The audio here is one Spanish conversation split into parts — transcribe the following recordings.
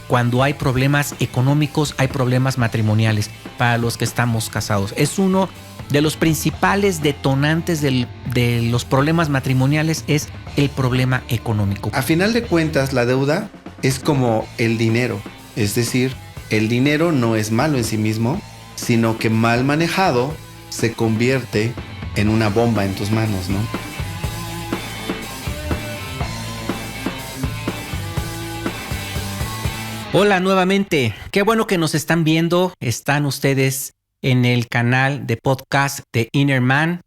cuando hay problemas económicos, hay problemas matrimoniales para los que estamos casados. Es uno de los principales detonantes de los problemas matrimoniales, es el problema económico. A final de cuentas, la deuda es como el dinero. Es decir, el dinero no es malo en sí mismo, sino que mal manejado se convierte en una bomba en tus manos, ¿no? Hola nuevamente, qué bueno que nos están viendo. Están ustedes en el canal de podcast de Inner Man,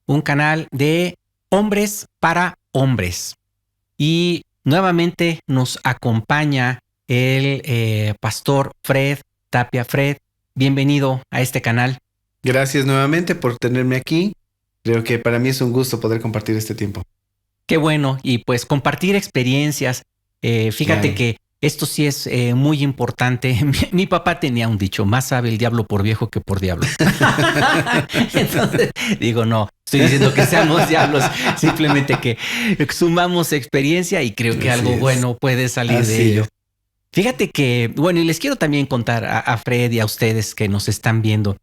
un canal de hombres para hombres. Y nuevamente nos acompaña el pastor Fred Tapia. Fred, bienvenido a este canal. Gracias nuevamente por tenerme aquí. Creo que para mí es un gusto poder compartir este tiempo. Qué bueno, y pues compartir experiencias. Fíjate Claro. que esto sí es muy importante. Mi papá tenía un dicho: más sabe el diablo por viejo que por diablo. Entonces, digo, no, estoy diciendo que seamos diablos, simplemente que sumamos experiencia y creo que Así algo es. bueno puede salir Así de ello. es. Fíjate que, bueno, y les quiero también contar a Fred y a ustedes que nos están viendo,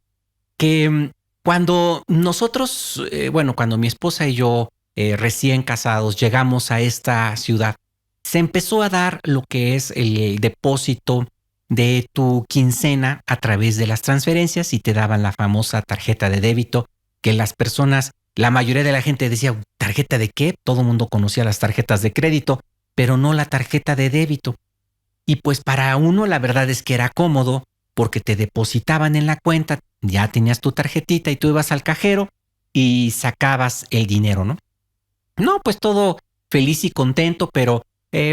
que cuando nosotros, cuando mi esposa y yo recién casados llegamos a esta ciudad, se empezó a dar lo que es el depósito de tu quincena a través de las transferencias, y te daban la famosa tarjeta de débito, que las personas, la mayoría de la gente decía: ¿tarjeta de qué? Todo el mundo conocía las tarjetas de crédito, pero no la tarjeta de débito. Y pues para uno la verdad es que era cómodo, porque te depositaban en la cuenta, ya tenías tu tarjetita y tú ibas al cajero y sacabas el dinero, ¿no? No, pues todo feliz y contento, pero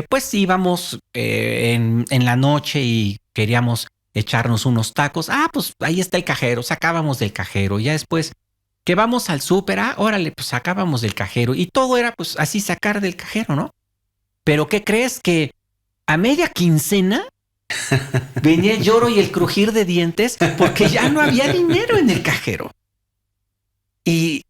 pues íbamos en la noche y queríamos echarnos unos tacos. Ah, pues ahí está el cajero, sacábamos del cajero. Ya después que vamos al súper, órale, pues sacábamos del cajero. Y todo era pues así, sacar del cajero, ¿no? Pero ¿qué crees? Que a media quincena venía el lloro y el crujir de dientes porque ya no había dinero en el cajero. Y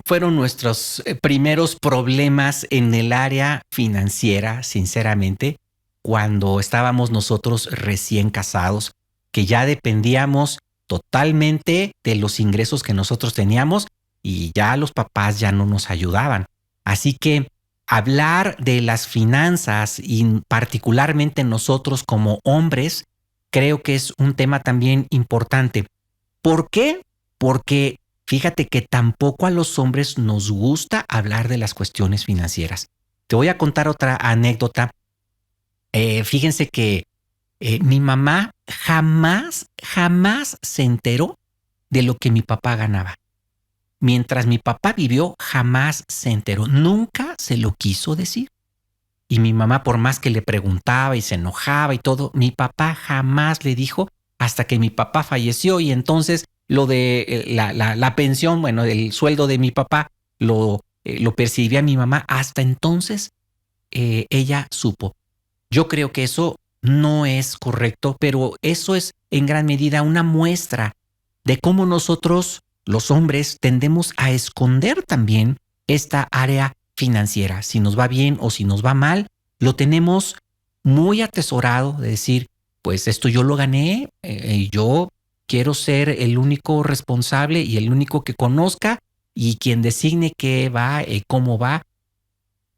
fueron nuestros primeros problemas en el área financiera, sinceramente, cuando estábamos nosotros recién casados, que ya dependíamos totalmente de los ingresos que nosotros teníamos y ya los papás ya no nos ayudaban. Así que hablar de las finanzas, y particularmente nosotros como hombres, creo que es un tema también importante. ¿Por qué? Porque fíjate que tampoco a los hombres nos gusta hablar de las cuestiones financieras. Te voy a contar otra anécdota. Fíjense que mi mamá jamás se enteró de lo que mi papá ganaba. Mientras mi papá vivió, jamás se enteró. Nunca se lo quiso decir. Y mi mamá, por más que le preguntaba y se enojaba y todo, mi papá jamás le dijo, hasta que mi papá falleció. Y entonces lo de la pensión, bueno, el sueldo de mi papá lo percibía mi mamá. Hasta entonces ella supo. Yo creo que eso no es correcto, pero eso es en gran medida una muestra de cómo nosotros, los hombres, tendemos a esconder también esta área financiera. Si nos va bien o si nos va mal, lo tenemos muy atesorado, de decir, pues esto yo lo gané y yo quiero ser el único responsable y el único que conozca y quien designe qué va y cómo va.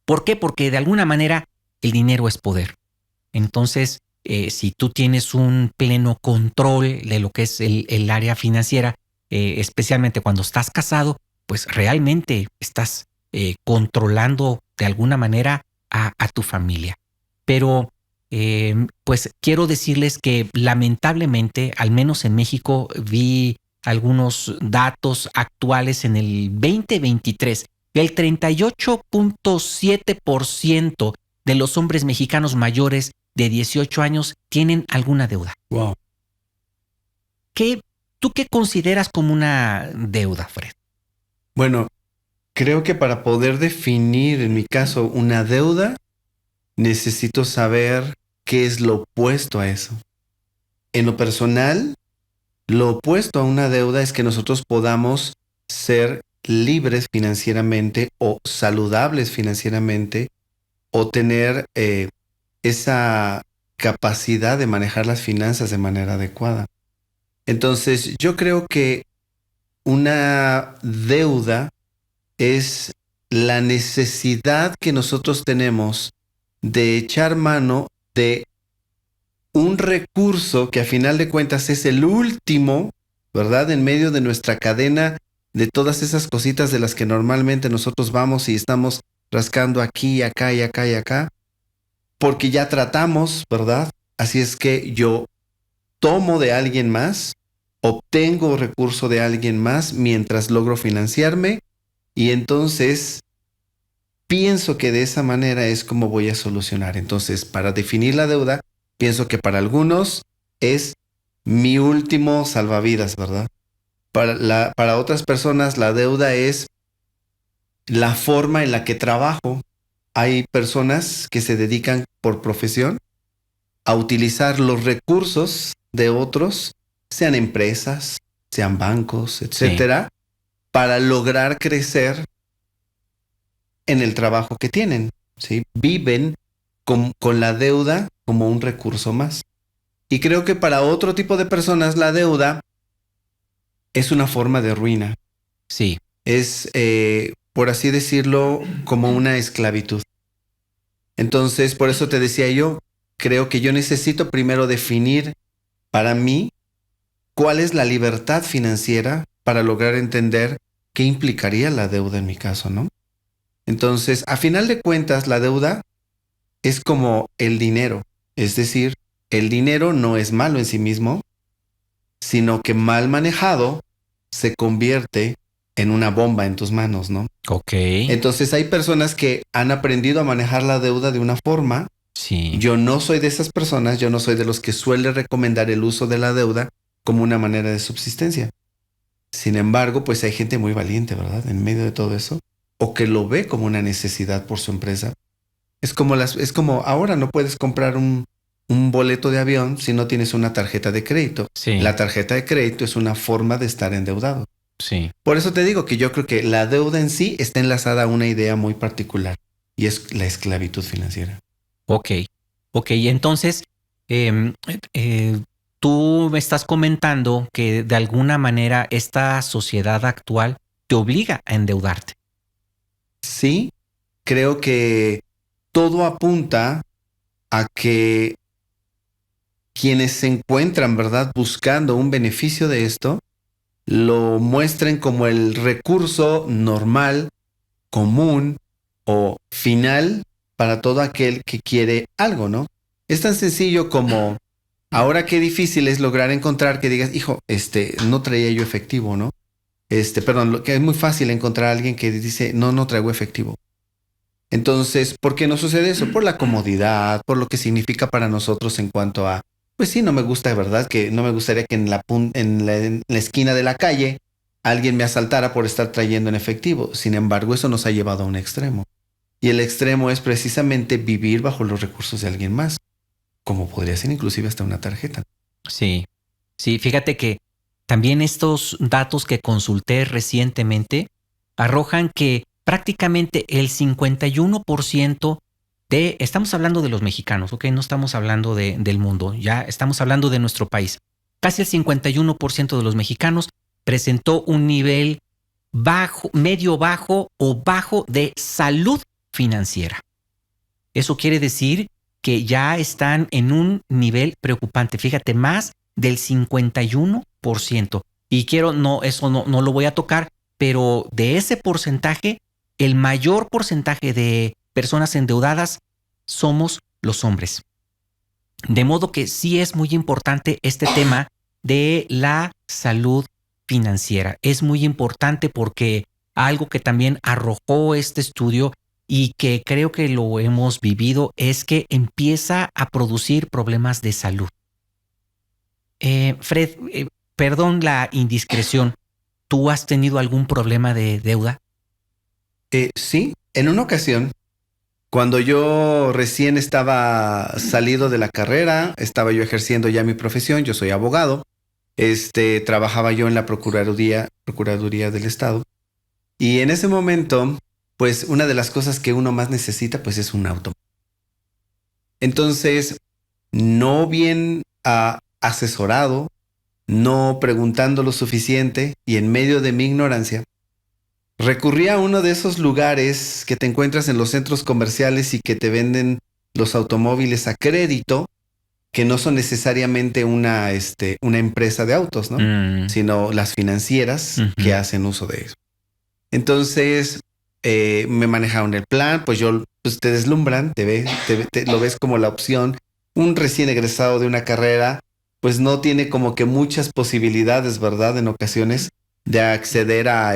¿Por qué? Porque de alguna manera el dinero es poder. Entonces, si tú tienes un pleno control de lo que es el área financiera, especialmente cuando estás casado, pues realmente estás controlando de alguna manera a tu familia. Pero pues quiero decirles que lamentablemente, al menos en México, vi algunos datos actuales en el 2023. El 38.7% de los hombres mexicanos mayores de 18 años tienen alguna deuda. Wow. ¿Tú qué consideras como una deuda, Fred? Bueno, creo que para poder definir, en mi caso, una deuda, necesito saber qué es lo opuesto a eso. En lo personal, lo opuesto a una deuda es que nosotros podamos ser libres financieramente o saludables financieramente, o tener esa capacidad de manejar las finanzas de manera adecuada. Entonces, yo creo que una deuda es la necesidad que nosotros tenemos de echar mano de un recurso que a final de cuentas es el último, ¿verdad? En medio de nuestra cadena de todas esas cositas de las que normalmente nosotros vamos y estamos rascando aquí, acá y acá y acá, porque ya tratamos, ¿verdad? Así es que yo tomo de alguien más, obtengo recurso de alguien más mientras logro financiarme y entonces pienso que de esa manera es como voy a solucionar. Entonces, para definir la deuda, pienso que para algunos es mi último salvavidas, ¿verdad? Para otras personas la deuda es la forma en la que trabajo. Hay personas que se dedican por profesión a utilizar los recursos de otros, sean empresas, sean bancos, etcétera, para lograr crecer en el trabajo que tienen, ¿sí? Viven con la deuda como un recurso más. Y creo que para otro tipo de personas la deuda es una forma de ruina. Sí. Es, por así decirlo, como una esclavitud. Entonces, por eso te decía yo, creo que yo necesito primero definir para mí cuál es la libertad financiera para lograr entender qué implicaría la deuda en mi caso, ¿no? Entonces, a final de cuentas, la deuda es como el dinero. Es decir, el dinero no es malo en sí mismo, sino que mal manejado se convierte en una bomba en tus manos, ¿no? Ok. Entonces hay personas que han aprendido a manejar la deuda de una forma. Sí. Yo no soy de esas personas, yo no soy de los que suele recomendar el uso de la deuda como una manera de subsistencia. Sin embargo, pues hay gente muy valiente, ¿verdad? En medio de todo eso, o que lo ve como una necesidad por su empresa. Es como ahora no puedes comprar un boleto de avión si no tienes una tarjeta de crédito. Sí. La tarjeta de crédito es una forma de estar endeudado. Sí. Por eso te digo que yo creo que la deuda en sí está enlazada a una idea muy particular y es la esclavitud financiera. Ok. Ok, entonces tú me estás comentando que de alguna manera esta sociedad actual te obliga a endeudarte. Sí, creo que todo apunta a que quienes se encuentran, ¿verdad?, buscando un beneficio de esto, lo muestren como el recurso normal, común o final para todo aquel que quiere algo, ¿no? Es tan sencillo como ahora qué difícil es lograr encontrar que digas, hijo, no traía yo efectivo, ¿no? Perdón, lo que es muy fácil encontrar a alguien que dice, no traigo efectivo. Entonces, ¿por qué no sucede eso? Por la comodidad, por lo que significa para nosotros en cuanto a, pues sí, no me gusta, de verdad, que no me gustaría que en la esquina de la calle alguien me asaltara por estar trayendo en efectivo. Sin embargo, eso nos ha llevado a un extremo. Y el extremo es precisamente vivir bajo los recursos de alguien más, como podría ser inclusive hasta una tarjeta. Sí, sí, fíjate que también estos datos que consulté recientemente arrojan que prácticamente el 51% estamos hablando de los mexicanos, ¿ok? No estamos hablando del mundo, ya estamos hablando de nuestro país. Casi el 51% de los mexicanos presentó un nivel bajo, medio bajo o bajo de salud financiera. Eso quiere decir que ya están en un nivel preocupante. Fíjate, más del 51%. Y eso no lo voy a tocar, pero de ese porcentaje, el mayor porcentaje de personas endeudadas somos los hombres. De modo que sí es muy importante este tema de la salud financiera. Es muy importante porque algo que también arrojó este estudio y que creo que lo hemos vivido es que empieza a producir problemas de salud. Fred, perdón la indiscreción, ¿tú has tenido algún problema de deuda? Sí, en una ocasión, cuando yo recién estaba salido de la carrera, estaba yo ejerciendo ya mi profesión, yo soy abogado, trabajaba yo en la Procuraduría del Estado, y en ese momento, pues una de las cosas que uno más necesita, pues es un auto. Entonces, no bien asesorado, no preguntando lo suficiente y en medio de mi ignorancia, recurrí a uno de esos lugares que te encuentras en los centros comerciales y que te venden los automóviles a crédito, que no son necesariamente una empresa de autos, ¿no? Sino las financieras que hacen uso de eso. Entonces, me manejaron el plan, pues te deslumbran, lo ves como la opción. Un recién egresado de una carrera, pues no tiene como que muchas posibilidades, ¿verdad? En ocasiones de acceder a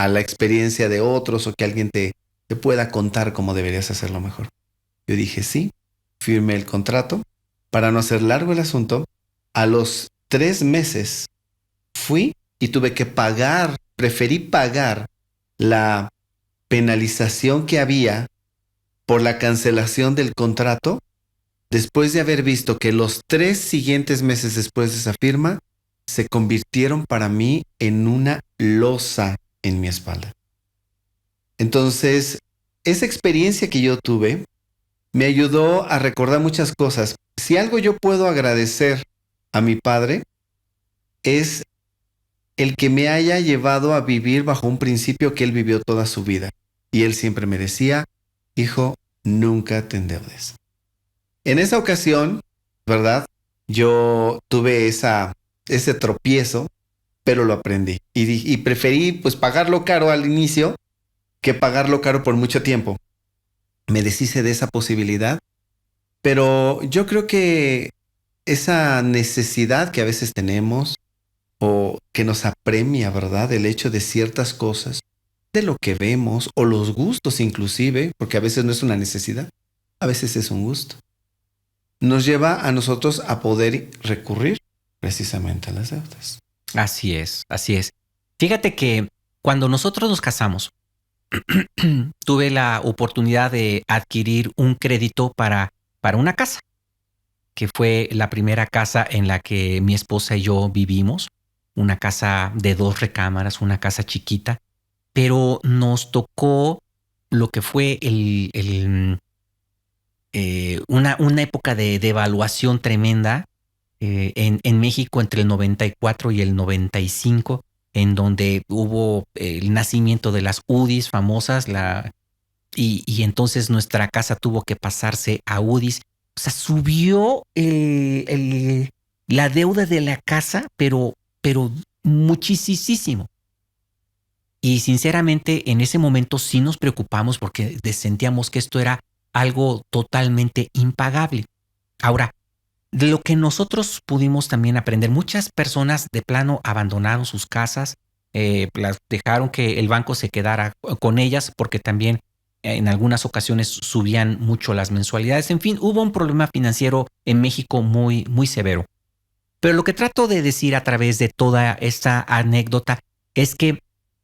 la experiencia de otros o que alguien te pueda contar cómo deberías hacerlo mejor. Yo dije sí, firmé el contrato. Para no hacer largo el asunto, a los 3 meses fui y tuve que preferí pagar la penalización que había por la cancelación del contrato después de haber visto que los 3 siguientes meses después de esa firma se convirtieron para mí en una losa en mi espalda. Entonces, esa experiencia que yo tuve me ayudó a recordar muchas cosas. Si algo yo puedo agradecer a mi padre es el que me haya llevado a vivir bajo un principio que él vivió toda su vida. Y él siempre me decía, hijo, nunca te endeudes. En esa ocasión, ¿verdad? Yo tuve ese tropiezo, pero lo aprendí. Y preferí pues pagarlo caro al inicio que pagarlo caro por mucho tiempo. Me deshice de esa posibilidad, pero yo creo que esa necesidad que a veces tenemos o que nos apremia, ¿verdad? El hecho de ciertas cosas, de lo que vemos o los gustos inclusive, porque a veces no es una necesidad, a veces es un gusto, nos lleva a nosotros a poder recurrir precisamente a las deudas. Así es, así es. Fíjate que cuando nosotros nos casamos, tuve la oportunidad de adquirir un crédito para una casa, que fue la primera casa en la que mi esposa y yo vivimos, una casa de 2 recámaras, una casa chiquita, pero nos tocó lo que fue una época de devaluación tremenda en México entre el 94 y el 95, en donde hubo el nacimiento de las UDIs famosas, y entonces nuestra casa tuvo que pasarse a UDIs. O sea, subió la deuda de la casa, pero muchísimo. Y sinceramente, en ese momento sí nos preocupamos porque sentíamos que esto era algo totalmente impagable. Ahora, de lo que nosotros pudimos también aprender, muchas personas de plano abandonaron sus casas, las dejaron que el banco se quedara con ellas porque también en algunas ocasiones subían mucho las mensualidades. En fin, hubo un problema financiero en México muy, muy severo. Pero lo que trato de decir a través de toda esta anécdota es que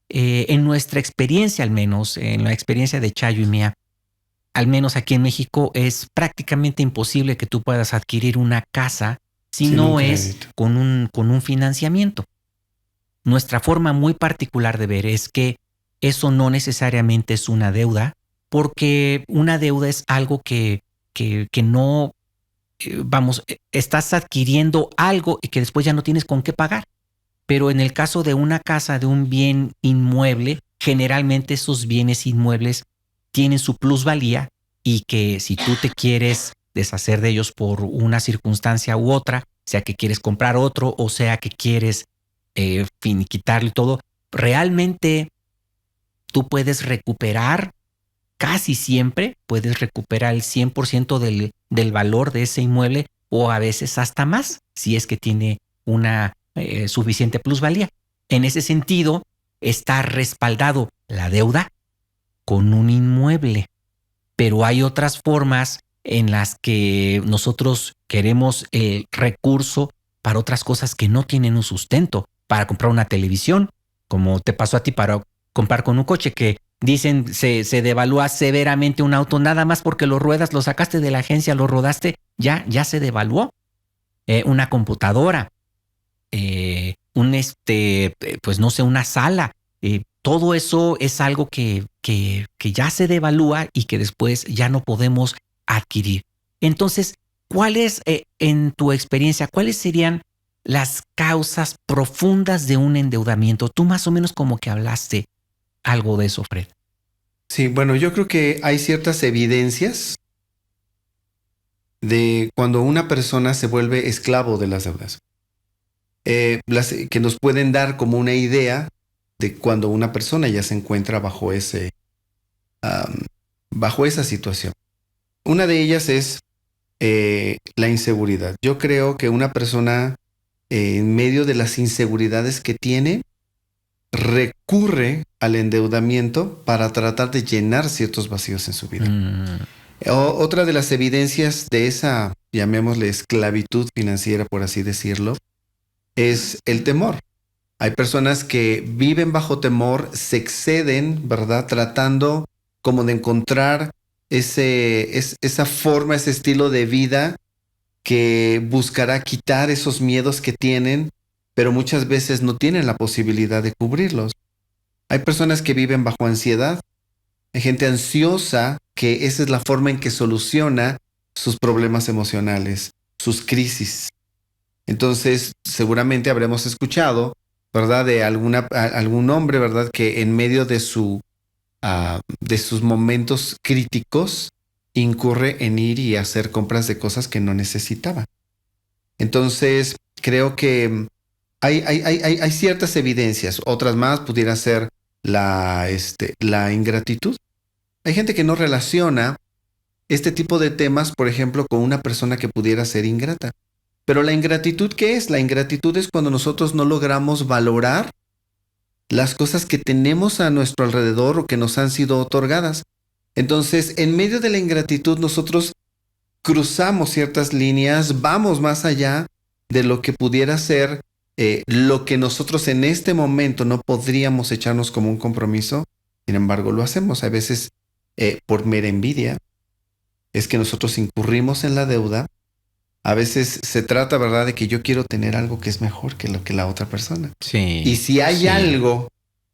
en nuestra experiencia, al menos en la experiencia de Chayo y mía, al menos aquí en México, es prácticamente imposible que tú puedas adquirir una casa si no es con un financiamiento. Nuestra forma muy particular de ver es que eso no necesariamente es una deuda, porque una deuda es algo que no, estás adquiriendo algo y que después ya no tienes con qué pagar. Pero en el caso de una casa, de un bien inmueble, generalmente esos bienes inmuebles tienen su plusvalía y que si tú te quieres deshacer de ellos por una circunstancia u otra, sea que quieres comprar otro o sea que quieres finiquitarlo y todo, realmente tú puedes recuperar, casi siempre puedes recuperar el 100% del valor de ese inmueble o a veces hasta más, si es que tiene una suficiente plusvalía. En ese sentido, está respaldado la deuda con un inmueble. Pero hay otras formas en las que nosotros queremos el recurso para otras cosas que no tienen un sustento. Para comprar una televisión, como te pasó a ti para comprar con un coche que dicen se devalúa severamente un auto nada más porque lo ruedas, lo sacaste de la agencia, lo rodaste, ya se devaluó. Una computadora, pues no sé, una sala. Todo eso es algo que ya se devalúa y que después ya no podemos adquirir. Entonces, ¿cuáles, en tu experiencia, cuáles serían las causas profundas de un endeudamiento? Tú más o menos como que hablaste algo de eso, Fred. Sí, bueno, yo creo que hay ciertas evidencias de cuando una persona se vuelve esclavo de las deudas. Que nos pueden dar como una idea de cuando una persona ya se encuentra bajo esa situación. Una de ellas es la inseguridad. Yo creo que una persona en medio de las inseguridades que tiene recurre al endeudamiento para tratar de llenar ciertos vacíos en su vida. Otra de las evidencias de esa, llamémosle, esclavitud financiera, por así decirlo, es el temor. Hay personas que viven bajo temor, se exceden, ¿verdad? Tratando como de encontrar esa forma, ese estilo de vida que buscará quitar esos miedos que tienen, pero muchas veces no tienen la posibilidad de cubrirlos. Hay personas que viven bajo ansiedad. Hay gente ansiosa que esa es la forma en que soluciona sus problemas emocionales, sus crisis. Entonces, seguramente habremos escuchado, ¿verdad? De algún hombre, ¿verdad? Que en medio de sus momentos críticos incurre en ir y hacer compras de cosas que no necesitaba. Entonces, creo que hay ciertas evidencias. Otras más pudiera ser la ingratitud. Hay gente que no relaciona este tipo de temas, por ejemplo, con una persona que pudiera ser ingrata. Pero la ingratitud, ¿qué es? La ingratitud es cuando nosotros no logramos valorar las cosas que tenemos a nuestro alrededor o que nos han sido otorgadas. Entonces, en medio de la ingratitud, nosotros cruzamos ciertas líneas, vamos más allá de lo que pudiera ser lo que nosotros en este momento no podríamos echarnos como un compromiso. Sin embargo, lo hacemos. A veces por mera envidia es que nosotros incurrimos en la deuda. A veces se trata, ¿verdad?, de que yo quiero tener algo que es mejor que lo que la otra persona. Sí. Y si hay algo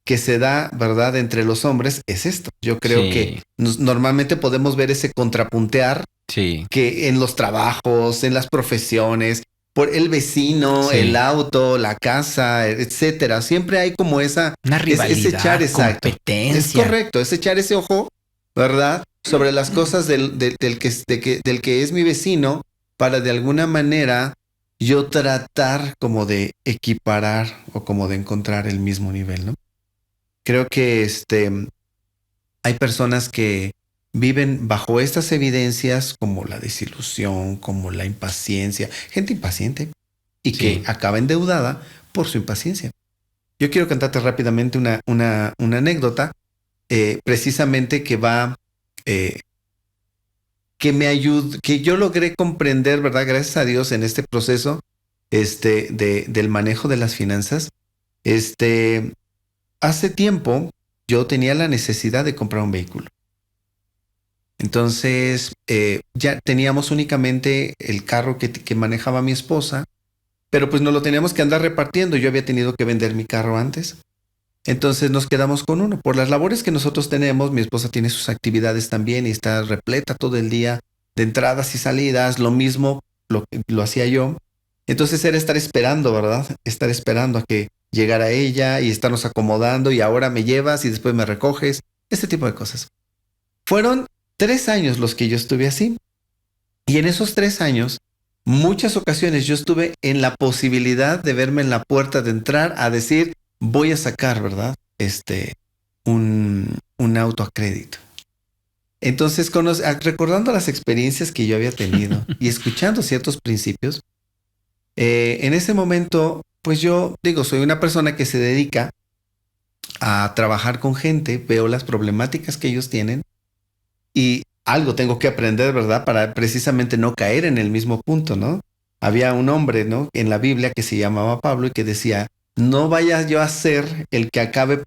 que se da, ¿verdad?, entre los hombres, es esto. Yo creo que normalmente podemos ver ese contrapuntear que en los trabajos, en las profesiones, por el vecino, el auto, la casa, etcétera. Siempre hay como una rivalidad, competencia. Es correcto, es echar ese ojo, ¿verdad?, sobre las cosas del que es mi vecino, para de alguna manera yo tratar como de equiparar o como de encontrar el mismo nivel, ¿no? Creo que hay personas que viven bajo estas evidencias como la desilusión, como la impaciencia, gente impaciente y que acaba endeudada por su impaciencia. Yo quiero contarte rápidamente una anécdota precisamente que va... que yo logré comprender, ¿verdad? Gracias a Dios en este proceso del manejo de las finanzas. Hace tiempo yo tenía la necesidad de comprar un vehículo. Entonces ya teníamos únicamente el carro que manejaba mi esposa, pero pues no lo teníamos que andar repartiendo. Yo había tenido que vender mi carro antes. Entonces nos quedamos con uno. Por las labores que nosotros tenemos, mi esposa tiene sus actividades también y está repleta todo el día de entradas y salidas. Lo mismo lo hacía yo. Entonces era estar esperando, ¿verdad? Estar esperando a que llegara ella y estarnos acomodando y ahora me llevas y después me recoges. Este tipo de cosas. Fueron 3 años los que yo estuve así. Y en esos 3 años, muchas ocasiones yo estuve en la posibilidad de verme en la puerta de entrar a decir... voy a sacar, ¿verdad? Un auto a crédito. Entonces, recordando las experiencias que yo había tenido y escuchando ciertos principios, en ese momento, pues yo digo, soy una persona que se dedica a trabajar con gente, veo las problemáticas que ellos tienen y algo tengo que aprender, ¿verdad? Para precisamente no caer en el mismo punto, ¿no? Había un hombre, ¿no?, en la Biblia que se llamaba Pablo y que decía... no vaya yo a ser el que acabe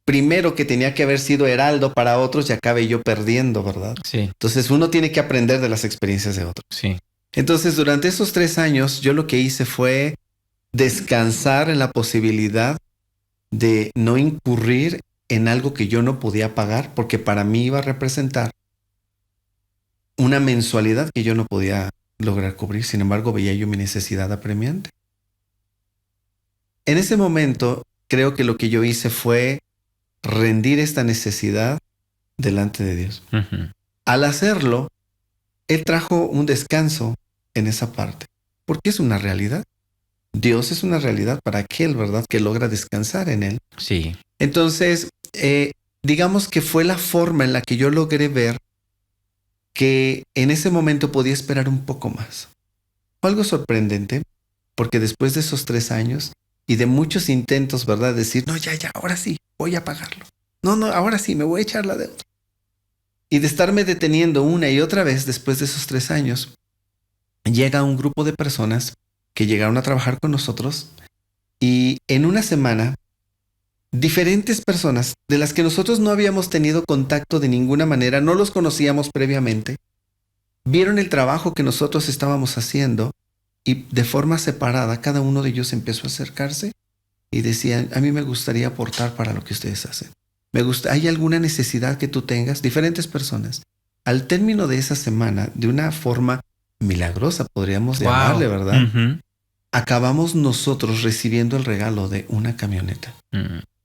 primero, que tenía que haber sido heraldo para otros y acabe yo perdiendo, ¿verdad? Sí. Entonces uno tiene que aprender de las experiencias de otros. Sí. Entonces durante esos 3 años yo lo que hice fue descansar en la posibilidad de no incurrir en algo que yo no podía pagar porque para mí iba a representar una mensualidad que yo no podía lograr cubrir. Sin embargo, veía yo mi necesidad apremiante. En ese momento, creo que lo que yo hice fue rendir esta necesidad delante de Dios. Ujú. Al hacerlo, Él trajo un descanso en esa parte, porque es una realidad. Dios es una realidad para aquel, ¿verdad?, que logra descansar en Él. Sí. Entonces, digamos que fue la forma en la que yo logré ver que en ese momento podía esperar un poco más. Fue algo sorprendente, porque después de esos 3 años y de muchos intentos, ¿verdad?, decir, no, ya, ahora sí, voy a pagarlo. No, ahora sí, me voy a echar la deuda. Y de estarme deteniendo una y otra vez después de esos 3 años, llega un grupo de personas que llegaron a trabajar con nosotros y en una semana, diferentes personas de las que nosotros no habíamos tenido contacto de ninguna manera, no los conocíamos previamente, vieron el trabajo que nosotros estábamos haciendo y de forma separada cada uno de ellos empezó a acercarse y decían, a mí me gustaría aportar para lo que ustedes hacen. ¿Hay alguna necesidad que tú tengas? Diferentes personas. Al término de esa semana, de una forma milagrosa, podríamos llamarle, ¿verdad? Ujú. Acabamos nosotros recibiendo el regalo de una camioneta.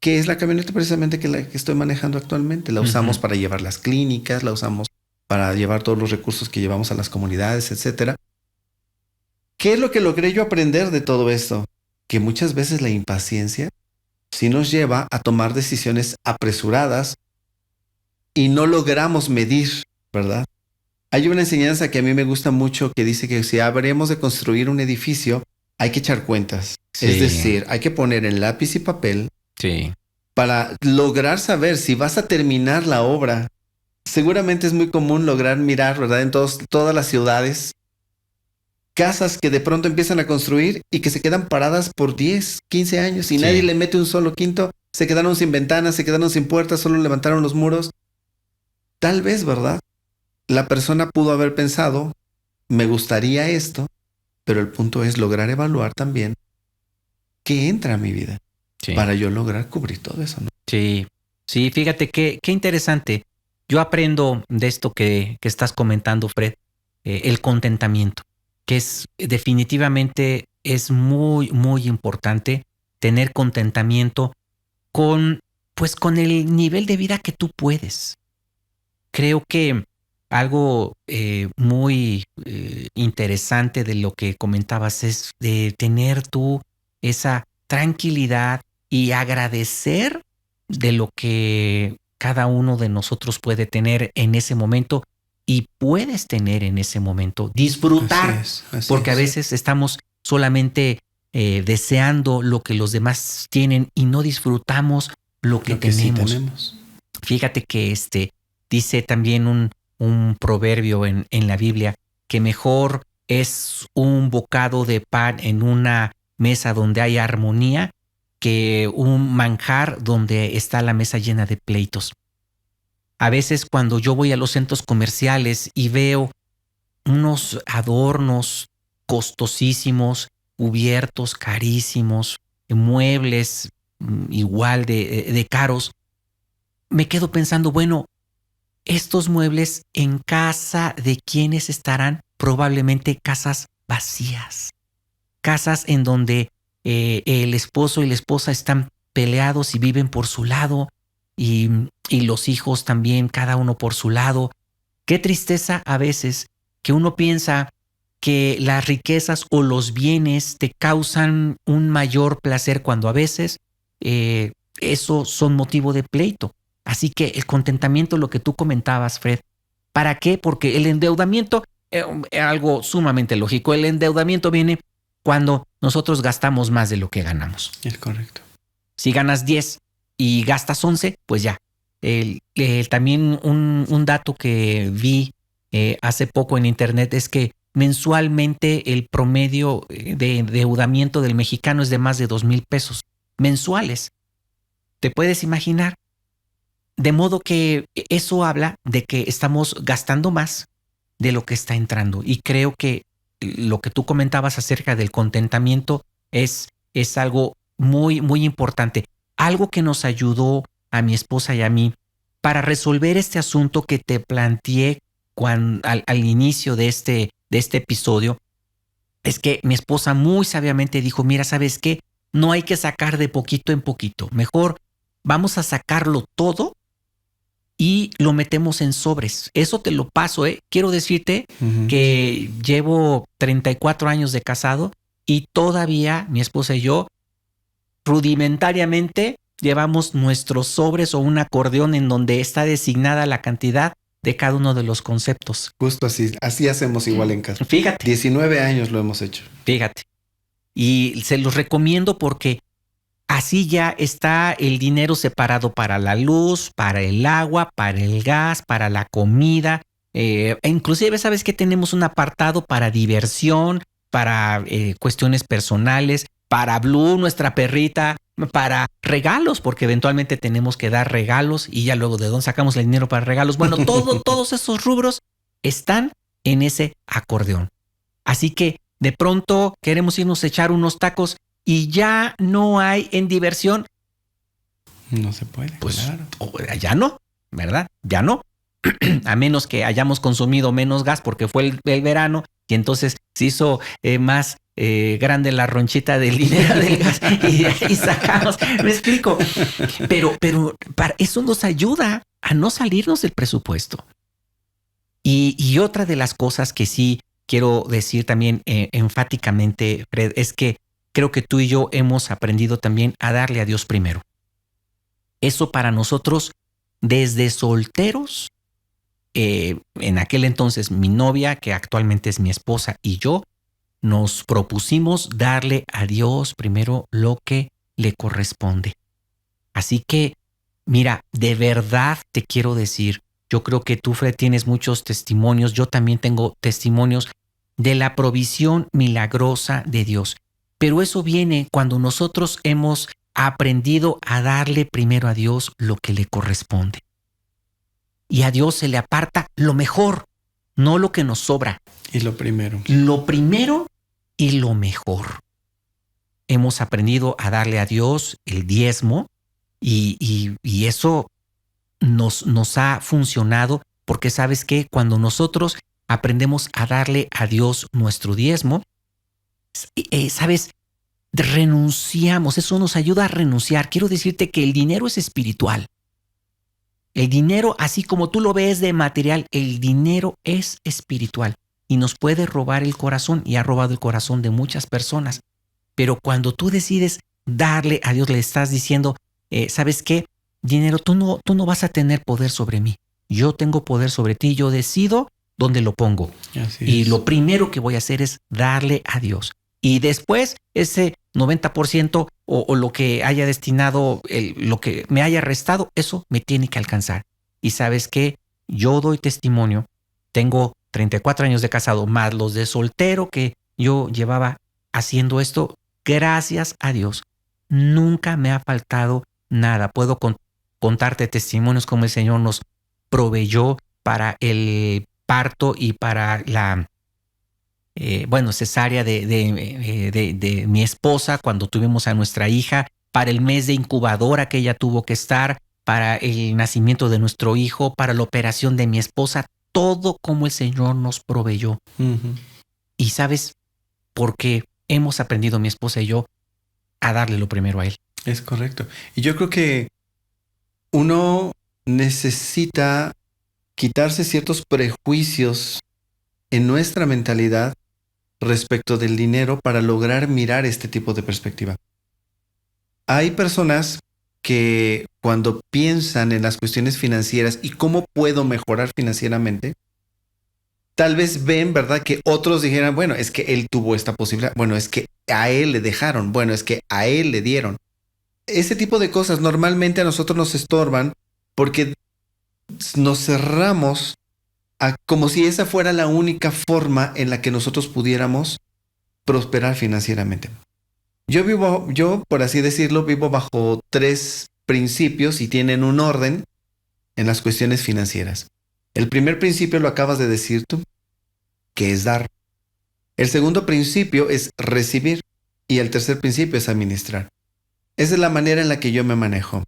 Que es la camioneta precisamente la que estoy manejando actualmente. La usamos para llevar las clínicas, la usamos para llevar todos los recursos que llevamos a las comunidades, etcétera. ¿Qué es lo que logré yo aprender de todo esto? Que muchas veces la impaciencia sí nos lleva a tomar decisiones apresuradas y no logramos medir, ¿verdad? Hay una enseñanza que a mí me gusta mucho que dice que si habremos de construir un edificio, hay que echar cuentas. Sí. Es decir, hay que poner en lápiz y papel Sí. para lograr saber si vas a terminar la obra. Seguramente es muy común lograr mirar, ¿verdad?, en todas las ciudades, casas que de pronto empiezan a construir y que se quedan paradas por 10, 15 años y Sí. nadie le mete un solo quinto. Se quedaron sin ventanas, se quedaron sin puertas, solo levantaron los muros. Tal vez, ¿verdad?, la persona pudo haber pensado, me gustaría esto, pero el punto es lograr evaluar también qué entra a mi vida Sí. para yo lograr cubrir todo eso, ¿no? Sí, sí, fíjate qué interesante. Yo aprendo de esto que estás comentando, Fred, el contentamiento, que es definitivamente es muy, muy importante tener contentamiento con el nivel de vida que tú puedes. Creo que algo muy interesante de lo que comentabas es de tener tú esa tranquilidad y agradecer de lo que cada uno de nosotros puede tener en ese momento y puedes tener en ese momento. Disfrutar, Así porque a es. veces estamos solamente deseando lo que los demás tienen y no disfrutamos lo que sí tenemos. tenemos. Fíjate que dice también un proverbio en la Biblia que mejor es un bocado de pan en una mesa donde hay armonía que un manjar donde está la mesa llena de pleitos. A veces cuando yo voy a los centros comerciales y veo unos adornos costosísimos, cubiertos carísimos, muebles igual de caros, me quedo pensando, bueno, estos muebles en casa de quienes estarán, probablemente casas vacías, casas en donde el esposo y la esposa están peleados y viven por su lado y los hijos también, cada uno por su lado. Qué tristeza a veces que uno piensa que las riquezas o los bienes te causan un mayor placer cuando a veces eso son motivo de pleito. Así que el contentamiento, lo que tú comentabas, Fred, ¿para qué? Porque el endeudamiento es algo sumamente lógico. El endeudamiento viene cuando nosotros gastamos más de lo que ganamos. Es correcto. Si ganas 10 y gastas 11, pues ya. También un dato que vi hace poco en internet es que mensualmente el promedio de endeudamiento del mexicano es de más de 2,000 pesos mensuales. ¿Te puedes imaginar? De modo que eso habla de que estamos gastando más de lo que está entrando. Y creo que lo que tú comentabas acerca del contentamiento es algo muy, muy importante. Algo que nos ayudó a mi esposa y a mí para resolver este asunto que te planteé al inicio de de este episodio es que mi esposa muy sabiamente dijo, mira, ¿sabes qué? No hay que sacar de poquito en poquito. Mejor vamos a sacarlo todo y lo metemos en sobres. Eso te lo paso, ¿eh? Quiero decirte que llevo 34 años de casado y todavía mi esposa y yo rudimentariamente llevamos nuestros sobres o un acordeón en donde está designada la cantidad de cada uno de los conceptos. Justo así hacemos igual en casa. Fíjate. 19 años lo hemos hecho. Fíjate. Y se los recomiendo porque así ya está el dinero separado para la luz, para el agua, para el gas, para la comida. E inclusive, ¿sabes qué? Tenemos un apartado para diversión, para cuestiones personales, para Blue, nuestra perrita, para regalos, porque eventualmente tenemos que dar regalos y ya luego de dónde sacamos el dinero para regalos. Bueno, todos esos rubros están en ese acordeón. Así que de pronto queremos irnos a echar unos tacos y ya no hay en diversión. No se puede. Pues claro. Ya no, ¿verdad? Ya no. A menos que hayamos consumido menos gas porque fue el verano y entonces se hizo más grande la ronchita del dinero del gas y de ahí sacamos. Me explico. Pero para eso nos ayuda a no salirnos del presupuesto. Y otra de las cosas que sí quiero decir también enfáticamente, Fred, es que creo que tú y yo hemos aprendido también a darle a Dios primero. Eso para nosotros, desde solteros, en aquel entonces mi novia, que actualmente es mi esposa, y yo, nos propusimos darle a Dios primero lo que le corresponde. Así que, mira, de verdad te quiero decir, yo creo que tú, Fred, tienes muchos testimonios, yo también tengo testimonios de la provisión milagrosa de Dios. Pero eso viene cuando nosotros hemos aprendido a darle primero a Dios lo que le corresponde. Y a Dios se le aparta lo mejor, no lo que nos sobra. Y lo primero. Lo primero y lo mejor. Hemos aprendido a darle a Dios el diezmo y eso nos ha funcionado porque ¿sabes qué? Cuando nosotros aprendemos a darle a Dios nuestro diezmo, ¿sabes? Renunciamos, eso nos ayuda a renunciar. Quiero decirte que el dinero es espiritual. El dinero, así como tú lo ves de material, el dinero es espiritual y nos puede robar el corazón y ha robado el corazón de muchas personas. Pero cuando tú decides darle a Dios, le estás diciendo, ¿sabes qué? Dinero, tú no vas a tener poder sobre mí. Yo tengo poder sobre ti, yo decido dónde lo pongo. Y lo primero que voy a hacer es darle a Dios. Y después ese 90% o lo que haya destinado, lo que me haya restado, eso me tiene que alcanzar. Y ¿sabes qué? Yo doy testimonio, tengo 34 años de casado, más los de soltero que yo llevaba haciendo esto, gracias a Dios. Nunca me ha faltado nada. Puedo contarte testimonios como el Señor nos proveyó para el parto y para la cesárea de mi esposa cuando tuvimos a nuestra hija, para el mes de incubadora que ella tuvo que estar, para el nacimiento de nuestro hijo, para la operación de mi esposa, todo como el Señor nos proveyó. Uh-huh. Y ¿sabes por qué hemos aprendido mi esposa y yo a darle lo primero a Él? Es correcto. Y yo creo que uno necesita quitarse ciertos prejuicios en nuestra mentalidad respecto del dinero para lograr mirar este tipo de perspectiva. Hay personas que cuando piensan en las cuestiones financieras y cómo puedo mejorar financieramente, tal vez ven, ¿verdad?, que otros dijeran, bueno, es que él tuvo esta posibilidad, bueno, es que a él le dejaron, bueno, es que a él le dieron. Ese tipo de cosas normalmente a nosotros nos estorban porque nos cerramos como si esa fuera la única forma en la que nosotros pudiéramos prosperar financieramente. Yo, por así decirlo, vivo bajo 3 principios y tienen un orden en las cuestiones financieras. El primer principio lo acabas de decir tú, que es dar. El segundo principio es recibir y el tercer principio es administrar. Esa es la manera en la que yo me manejo.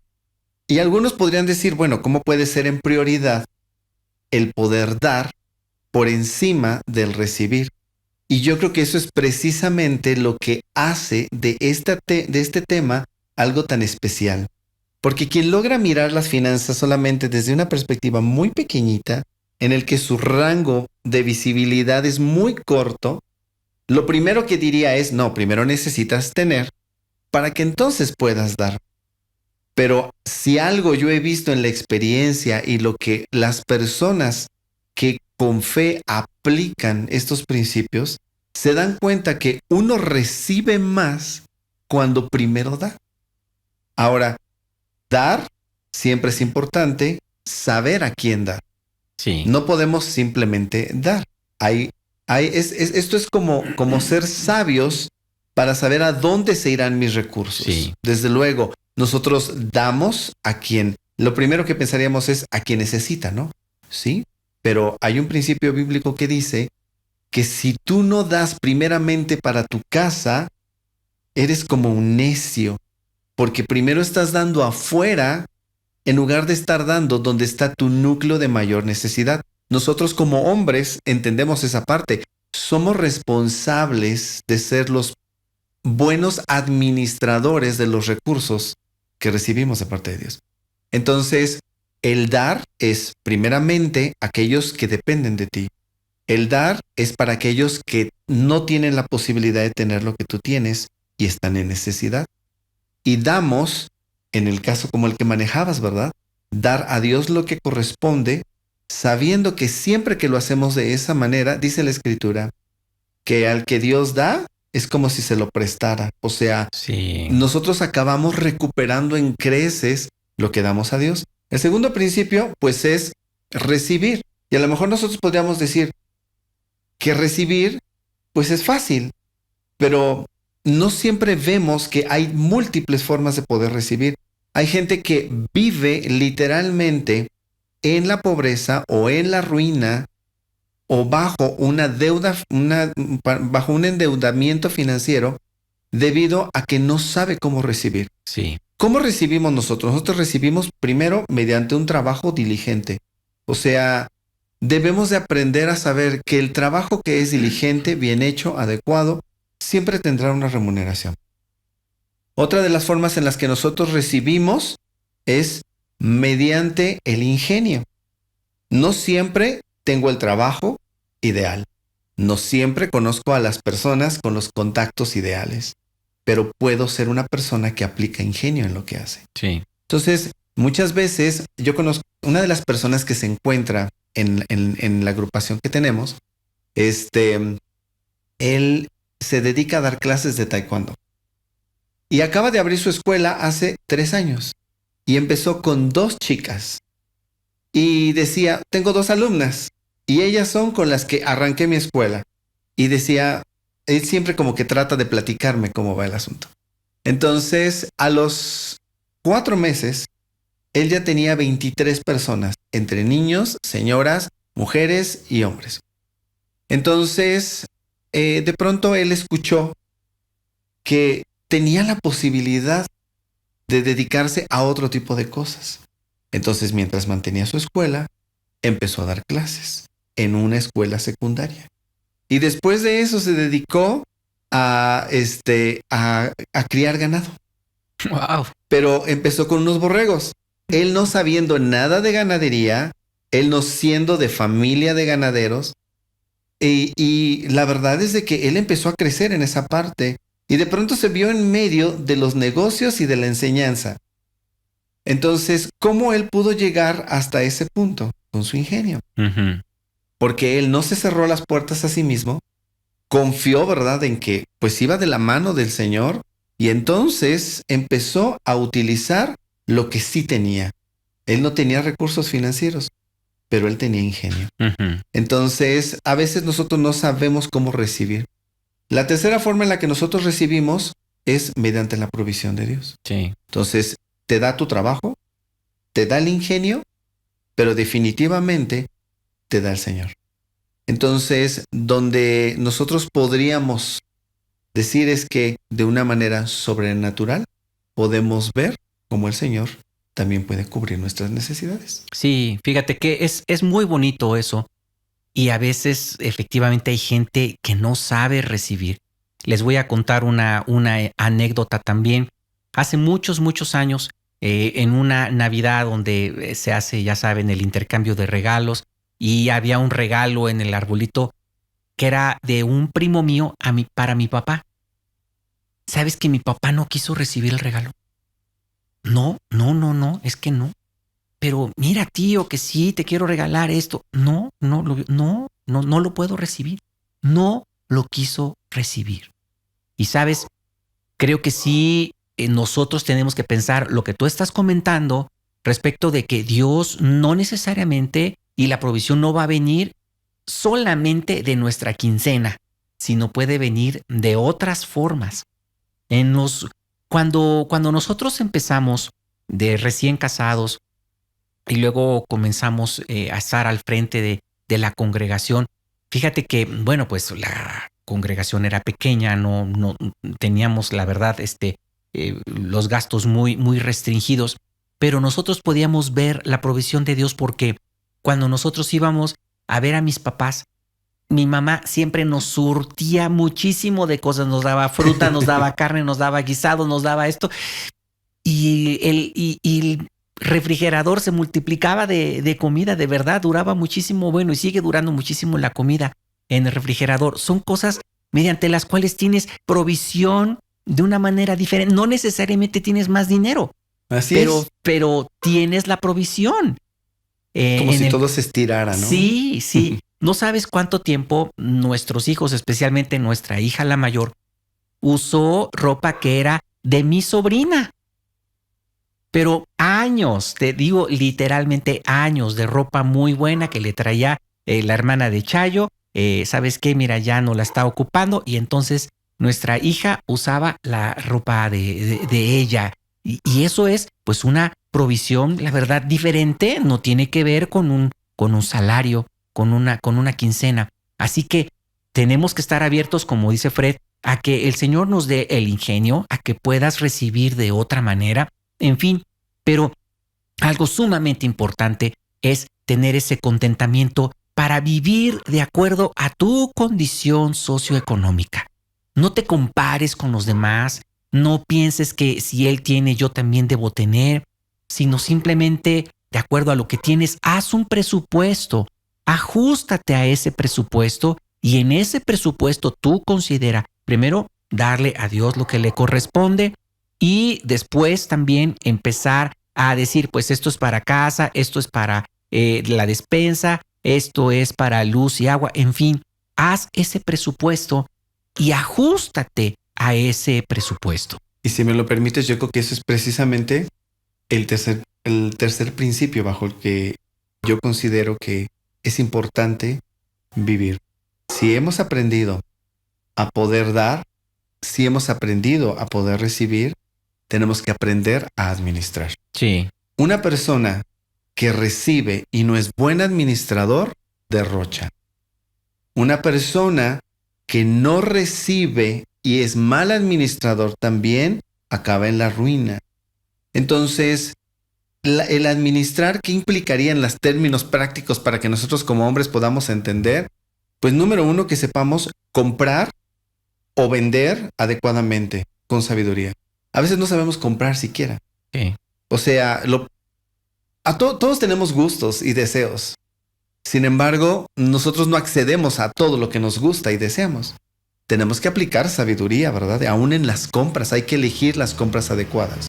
Y algunos podrían decir, bueno, ¿cómo puede ser en prioridad el poder dar por encima del recibir? Y yo creo que eso es precisamente lo que hace de este tema algo tan especial. Porque quien logra mirar las finanzas solamente desde una perspectiva muy pequeñita, en el que su rango de visibilidad es muy corto, lo primero que diría es, no, primero necesitas tener para que entonces puedas dar. Pero si algo yo he visto en la experiencia y lo que las personas que con fe aplican estos principios, se dan cuenta que uno recibe más cuando primero da. Ahora, dar siempre es importante saber a quién dar. Sí. No podemos simplemente dar. Esto es como ser sabios para saber a dónde se irán mis recursos. Sí. Desde luego, nosotros damos a quien, lo primero que pensaríamos es a quien necesita, ¿no? Sí, pero hay un principio bíblico que dice que si tú no das primeramente para tu casa, eres como un necio, porque primero estás dando afuera en lugar de estar dando donde está tu núcleo de mayor necesidad. Nosotros como hombres entendemos esa parte. Somos responsables de ser los buenos administradores de los recursos que recibimos de parte de Dios. Entonces, el dar es primeramente aquellos que dependen de ti. El dar es para aquellos que no tienen la posibilidad de tener lo que tú tienes y están en necesidad. Y damos, en el caso como el que manejabas, ¿verdad? Dar a Dios lo que corresponde, sabiendo que siempre que lo hacemos de esa manera, dice la Escritura, que al que Dios da, es como si se lo prestara. O sea, Sí. nosotros acabamos recuperando en creces lo que damos a Dios. El segundo principio, pues, es recibir. Y a lo mejor nosotros podríamos decir que recibir, pues, es fácil, pero no siempre vemos que hay múltiples formas de poder recibir. Hay gente que vive literalmente en la pobreza o en la ruina o bajo una deuda, bajo un endeudamiento financiero debido a que no sabe cómo recibir. Sí. ¿Cómo recibimos nosotros? Nosotros recibimos primero mediante un trabajo diligente. O sea, debemos de aprender a saber que el trabajo que es diligente, bien hecho, adecuado, siempre tendrá una remuneración. Otra de las formas en las que nosotros recibimos es mediante el ingenio. No siempre tengo el trabajo ideal. No siempre conozco a las personas con los contactos ideales, pero puedo ser una persona que aplica ingenio en lo que hace. Sí. Entonces, muchas veces yo conozco una de las personas que se encuentra en la agrupación que tenemos, él se dedica a dar clases de taekwondo. Y acaba de abrir su escuela hace 3 años. Y empezó con 2 chicas. Y decía, tengo 2 alumnas. Y ellas son con las que arranqué mi escuela. Y decía, él siempre como que trata de platicarme cómo va el asunto. Entonces, a los 4 meses, él ya tenía 23 personas, entre niños, señoras, mujeres y hombres. Entonces, de pronto él escuchó que tenía la posibilidad de dedicarse a otro tipo de cosas. Entonces, mientras mantenía su escuela, empezó a dar clases en una escuela secundaria. Y después de eso se dedicó a criar ganado. Wow. Pero empezó con unos borregos. Él no sabiendo nada de ganadería, él no siendo de familia de ganaderos. Y la verdad es de que él empezó a crecer en esa parte y de pronto se vio en medio de los negocios y de la enseñanza. Entonces, ¿cómo él pudo llegar hasta ese punto? Con su ingenio. Uh-huh. Porque él no se cerró las puertas a sí mismo, confió, ¿verdad?, en que pues iba de la mano del Señor y entonces empezó a utilizar lo que sí tenía. Él no tenía recursos financieros, pero él tenía ingenio. Uh-huh. Entonces, a veces nosotros no sabemos cómo recibir. La tercera forma en la que nosotros recibimos es mediante la provisión de Dios. Sí. Entonces, te da tu trabajo, te da el ingenio, pero definitivamente te da el Señor. Entonces, donde nosotros podríamos decir es que de una manera sobrenatural podemos ver cómo el Señor también puede cubrir nuestras necesidades. Sí, fíjate que es muy bonito eso, y a veces efectivamente hay gente que no sabe recibir. Les voy a contar una anécdota también. Hace muchos, muchos años, en una Navidad donde se hace, ya saben, el intercambio de regalos, y había un regalo en el arbolito que era de un primo mío para mi papá. ¿Sabes que mi papá no quiso recibir el regalo? No, es que no. Pero mira, tío, que sí, te quiero regalar esto. No lo puedo recibir. No lo quiso recibir. Y sabes, creo que sí, nosotros tenemos que pensar lo que tú estás comentando respecto de que Dios no necesariamente, y la provisión no va a venir solamente de nuestra quincena, sino puede venir de otras formas. Cuando nosotros empezamos de recién casados y luego comenzamos a estar al frente de la congregación, fíjate que, bueno, pues la congregación era pequeña, no teníamos, la verdad, los gastos muy, muy restringidos, pero nosotros podíamos ver la provisión de Dios porque cuando nosotros íbamos a ver a mis papás, mi mamá siempre nos surtía muchísimo de cosas, nos daba fruta, nos daba carne, nos daba guisado, nos daba esto, y el refrigerador se multiplicaba de comida, de verdad, duraba muchísimo, bueno, y sigue durando muchísimo la comida en el refrigerador. Son cosas mediante las cuales tienes provisión de una manera diferente. No necesariamente tienes más dinero, pero tienes la provisión. Como si todo se estirara, ¿no? Sí. No sabes cuánto tiempo nuestros hijos, especialmente nuestra hija la mayor, usó ropa que era de mi sobrina. Pero años, te digo literalmente años de ropa muy buena que le traía la hermana de Chayo. ¿Sabes qué? Mira, ya no la está ocupando, y entonces nuestra hija usaba la ropa de ella. Y eso es pues una provisión, la verdad, diferente. No tiene que ver con un salario, con una quincena. Así que tenemos que estar abiertos, como dice Fred, a que el Señor nos dé el ingenio, a que puedas recibir de otra manera. En fin, pero algo sumamente importante es tener ese contentamiento para vivir de acuerdo a tu condición socioeconómica. No te compares con los demás, no pienses que si él tiene, yo también debo tener, sino simplemente de acuerdo a lo que tienes, haz un presupuesto, ajústate a ese presupuesto, y en ese presupuesto tú considera primero darle a Dios lo que le corresponde, y después también empezar a decir, pues esto es para casa, esto es para la despensa, esto es para luz y agua, en fin, haz ese presupuesto y ajústate a ese presupuesto. Y si me lo permites, yo creo que eso es precisamente el tercer principio bajo el que yo considero que es importante vivir. Si hemos aprendido a poder dar, si hemos aprendido a poder recibir, tenemos que aprender a administrar. Sí. Una persona que recibe y no es buen administrador, derrocha. Una persona que no recibe y es mal administrador también acaba en la ruina. Entonces, el administrar, ¿qué implicaría en los términos prácticos para que nosotros como hombres podamos entender? Pues número uno, que sepamos comprar o vender adecuadamente, con sabiduría. A veces no sabemos comprar siquiera. Sí. O sea, todos tenemos gustos y deseos. Sin embargo, nosotros no accedemos a todo lo que nos gusta y deseamos. Tenemos que aplicar sabiduría, ¿verdad? Aún en las compras hay que elegir las compras adecuadas.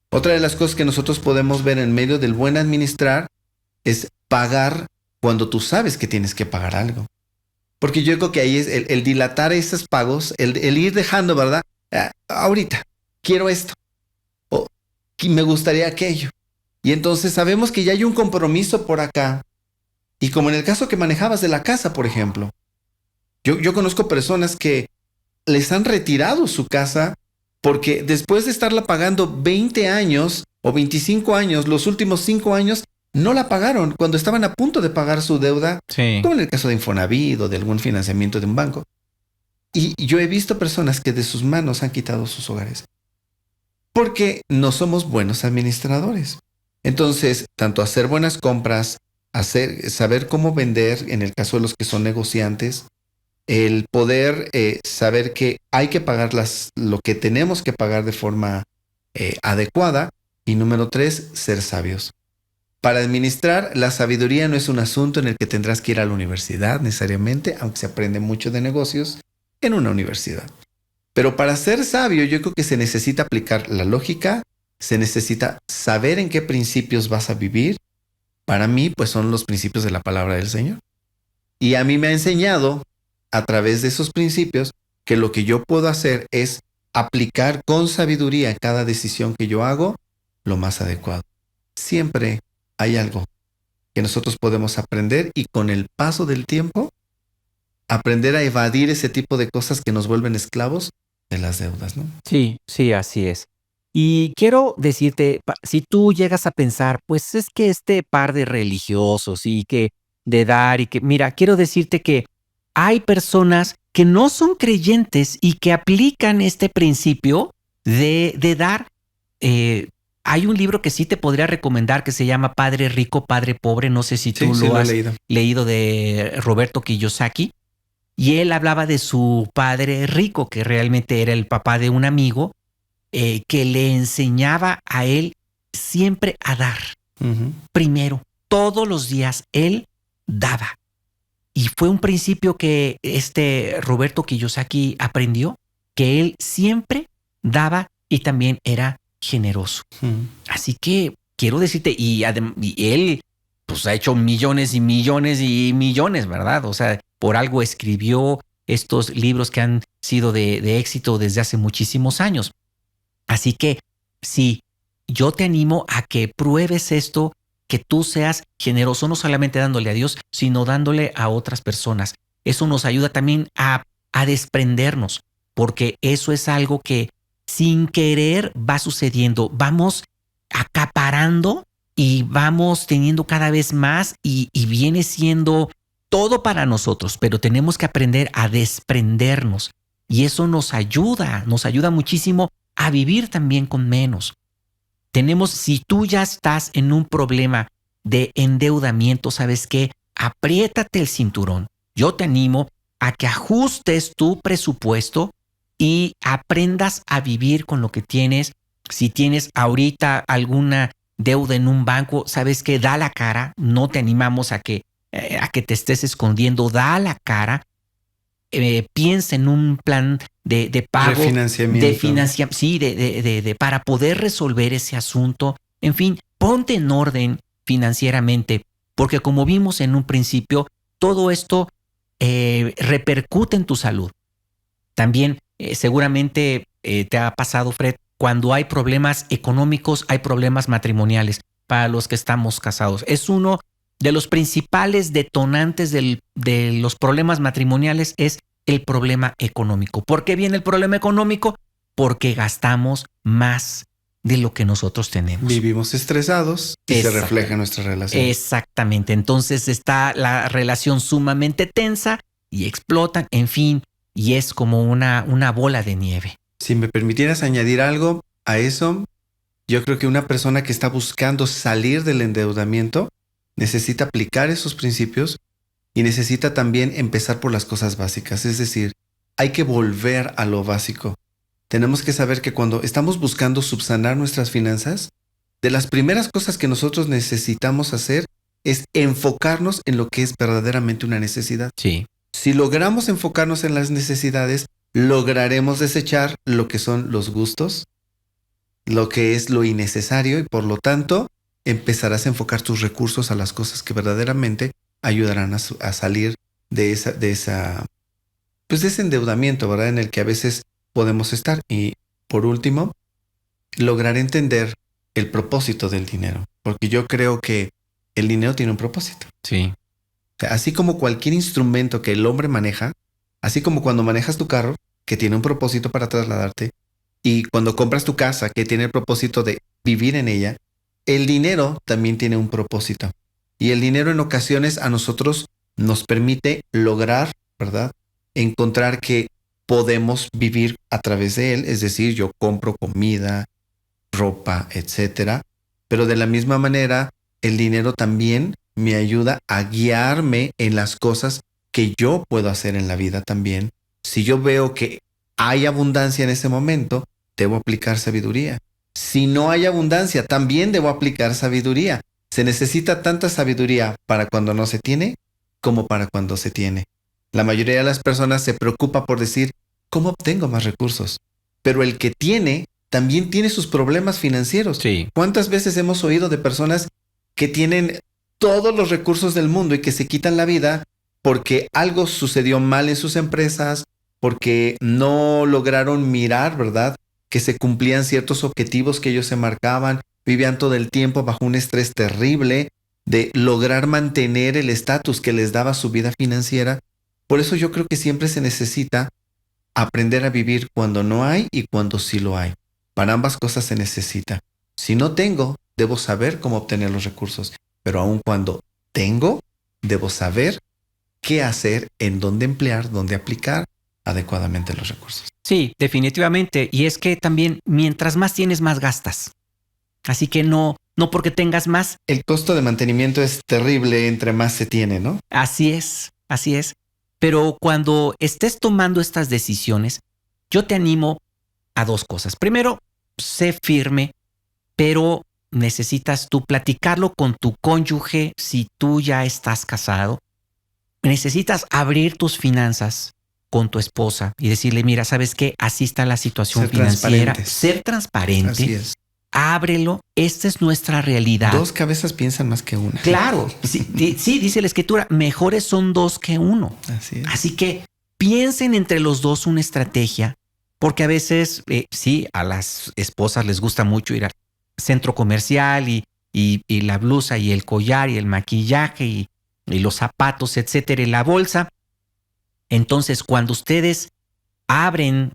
Otra de las cosas que nosotros podemos ver en medio del buen administrar es pagar cuando tú sabes que tienes que pagar algo. Porque yo creo que ahí es el dilatar esos pagos, el ir dejando, ¿verdad? Ahorita, quiero esto. O me gustaría aquello. Y entonces sabemos que ya hay un compromiso por acá. Y como en el caso que manejabas de la casa, por ejemplo. Yo conozco personas que les han retirado su casa porque después de estarla pagando 20 años o 25 años, los últimos 5 años, no la pagaron cuando estaban a punto de pagar su deuda, Sí. como en el caso de Infonavit o de algún financiamiento de un banco. Y yo he visto personas que de sus manos han quitado sus hogares porque no somos buenos administradores. Entonces, tanto hacer buenas compras saber cómo vender, en el caso de los que son negociantes, el poder saber que hay que pagar lo que tenemos que pagar de forma adecuada. Y número 3, ser sabios. Para administrar, la sabiduría no es un asunto en el que tendrás que ir a la universidad necesariamente, aunque se aprende mucho de negocios en una universidad. Pero para ser sabio, yo creo que se necesita aplicar la lógica, se necesita saber en qué principios vas a vivir. Para mí, pues son los principios de la palabra del Señor. Y a mí me ha enseñado, a través de esos principios, que lo que yo puedo hacer es aplicar con sabiduría cada decisión que yo hago lo más adecuado. Siempre hay algo que nosotros podemos aprender y con el paso del tiempo aprender a evadir ese tipo de cosas que nos vuelven esclavos de las deudas, ¿no? Sí, sí, así es. Y quiero decirte, si tú llegas a pensar, pues es que este par de religiosos y que de dar y que, mira, quiero decirte que hay personas que no son creyentes y que aplican este principio de dar. Hay un libro que sí te podría recomendar que se llama Padre Rico, Padre Pobre. No sé si tú lo has leído, de Roberto Kiyosaki. Y él hablaba de su padre rico, que realmente era el papá de un amigo, que le enseñaba a él siempre a dar. Uh-huh. Primero, todos los días él daba. Y fue un principio que Roberto Kiyosaki aprendió, que él siempre daba y también era generoso. Uh-huh. Así que quiero decirte, y él pues ha hecho millones y millones y millones, ¿verdad? O sea, por algo escribió estos libros que han sido de éxito desde hace muchísimos años. Así que sí, yo te animo a que pruebes esto, que tú seas generoso, no solamente dándole a Dios, sino dándole a otras personas. Eso nos ayuda también a desprendernos, porque eso es algo que sin querer va sucediendo. Vamos acaparando y vamos teniendo cada vez más y viene siendo todo para nosotros, pero tenemos que aprender a desprendernos y eso nos ayuda muchísimo a vivir también con menos. Si tú ya estás en un problema de endeudamiento, ¿sabes qué? Apriétate el cinturón. Yo te animo a que ajustes tu presupuesto y aprendas a vivir con lo que tienes. Si tienes ahorita alguna deuda en un banco, ¿sabes qué? Da la cara. No te animamos a que te estés escondiendo. Da la cara. Piensa en un plan de pago. Para poder resolver ese asunto. En fin, ponte en orden financieramente, porque como vimos en un principio, todo esto repercute en tu salud. También seguramente te ha pasado, Fred, cuando hay problemas económicos, hay problemas matrimoniales para los que estamos casados. Es uno de los principales detonantes de los problemas matrimoniales, es el problema económico. ¿Por qué viene el problema económico? Porque gastamos más de lo que nosotros tenemos. Vivimos estresados y se refleja en nuestra relación. Exactamente. Entonces está la relación sumamente tensa y explotan, en fin, y es como una bola de nieve. Si me permitieras añadir algo a eso, yo creo que una persona que está buscando salir del endeudamiento necesita aplicar esos principios y necesita también empezar por las cosas básicas. Es decir, hay que volver a lo básico. Tenemos que saber que cuando estamos buscando subsanar nuestras finanzas, de las primeras cosas que nosotros necesitamos hacer es enfocarnos en lo que es verdaderamente una necesidad. Sí. Si logramos enfocarnos en las necesidades, lograremos desechar lo que son los gustos, lo que es lo innecesario, y por lo tanto empezarás a enfocar tus recursos a las cosas que verdaderamente ayudarán a salir de ese endeudamiento, ¿verdad? En el que a veces podemos estar. Y por último, lograr entender el propósito del dinero, porque yo creo que el dinero tiene un propósito. Sí. O sea, así como cualquier instrumento que el hombre maneja, así como cuando manejas tu carro, que tiene un propósito para trasladarte, y cuando compras tu casa, que tiene el propósito de vivir en ella, el dinero también tiene un propósito. Y el dinero en ocasiones a nosotros nos permite lograr, ¿verdad?, encontrar que podemos vivir a través de él. Es decir, yo compro comida, ropa, etcétera. Pero de la misma manera, el dinero también me ayuda a guiarme en las cosas que yo puedo hacer en la vida también. Si yo veo que hay abundancia en ese momento, debo aplicar sabiduría. Si no hay abundancia, también debo aplicar sabiduría. Se necesita tanta sabiduría para cuando no se tiene como para cuando se tiene. La mayoría de las personas se preocupa por decir, ¿cómo obtengo más recursos? Pero el que tiene, también tiene sus problemas financieros. Sí. ¿Cuántas veces hemos oído de personas que tienen todos los recursos del mundo y que se quitan la vida porque algo sucedió mal en sus empresas, porque no lograron mirar, ¿verdad?, que se cumplían ciertos objetivos que ellos se marcaban, vivían todo el tiempo bajo un estrés terrible de lograr mantener el estatus que les daba su vida financiera? Por eso yo creo que siempre se necesita aprender a vivir cuando no hay y cuando sí lo hay. Para ambas cosas se necesita. Si no tengo, debo saber cómo obtener los recursos, pero aun cuando tengo, debo saber qué hacer, en dónde emplear, dónde aplicar adecuadamente los recursos. Sí, definitivamente. Y es que también mientras más tienes, más gastas. Así que no porque tengas más. El costo de mantenimiento es terrible entre más se tiene, ¿no? Así es. Pero cuando estés tomando estas decisiones, yo te animo a dos cosas. Primero, sé firme, pero necesitas tú platicarlo con tu cónyuge si tú ya estás casado. Necesitas abrir tus finanzas con tu esposa y decirle, mira, ¿sabes qué? Así está la situación financiera. Ser transparente. Así es. Ábrelo. Esta es nuestra realidad. Dos cabezas piensan más que una. Claro. Sí, dice la escritura, mejores son dos que uno. Así es. Así que piensen entre los dos una estrategia, porque a veces, sí, a las esposas les gusta mucho ir al centro comercial y la blusa y el collar y el maquillaje y los zapatos, etcétera, y la bolsa. Entonces, cuando ustedes abren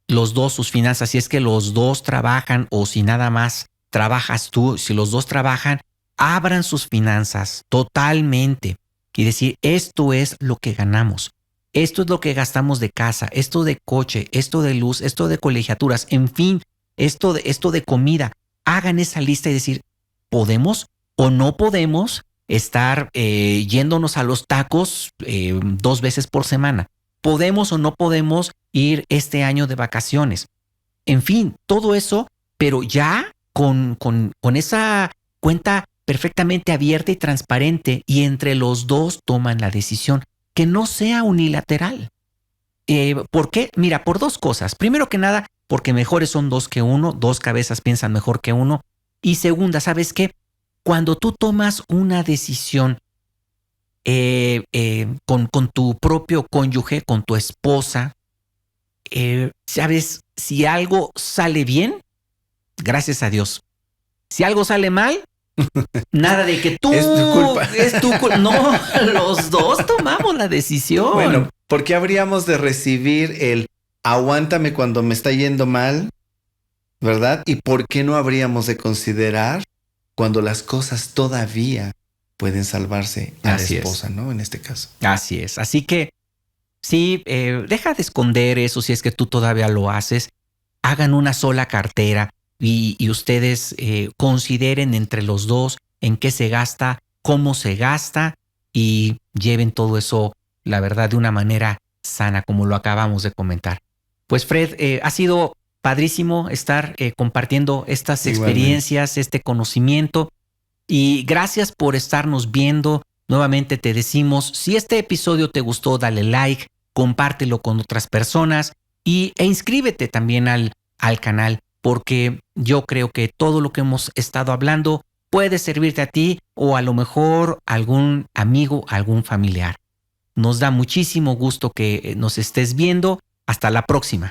los dos sus finanzas, si es que los dos trabajan o si nada más trabajas tú, si los dos trabajan, abran sus finanzas totalmente y decir, esto es lo que ganamos, esto es lo que gastamos de casa, esto de coche, esto de luz, esto de colegiaturas, en fin, esto de comida. Hagan esa lista y decir, ¿podemos o no podemos estar yéndonos a los tacos 2 veces por semana? ¿Podemos o no podemos ir este año de vacaciones? En fin, todo eso, pero ya con esa cuenta perfectamente abierta y transparente, y entre los dos toman la decisión, que no sea unilateral. ¿Por qué? Mira, por dos cosas. Primero que nada, porque mejores son dos que uno, dos cabezas piensan mejor que uno. Y segunda, ¿sabes qué? Cuando tú tomas una decisión con tu propio cónyuge, con tu esposa, ¿sabes? Si algo sale bien, gracias a Dios. Si algo sale mal, nada de que tú... Es tu culpa. Es tu culpa. No, los dos tomamos la decisión. Bueno, ¿por qué habríamos de recibir el aguántame cuando me está yendo mal? ¿Verdad? ¿Y por qué no habríamos de considerar cuando las cosas todavía pueden salvarse a Así la esposa, es. ¿no? En este caso. Así es. Así que sí, deja de esconder eso si es que tú todavía lo haces. Hagan una sola cartera y ustedes consideren entre los dos en qué se gasta, cómo se gasta y lleven todo eso, la verdad, de una manera sana, como lo acabamos de comentar. Pues Fred, ha sido padrísimo estar compartiendo estas experiencias, este conocimiento. Y gracias por estarnos viendo. Nuevamente te decimos, si este episodio te gustó, dale like, compártelo con otras personas e inscríbete también al canal, porque yo creo que todo lo que hemos estado hablando puede servirte a ti o a lo mejor a algún amigo, algún familiar. Nos da muchísimo gusto que nos estés viendo. Hasta la próxima.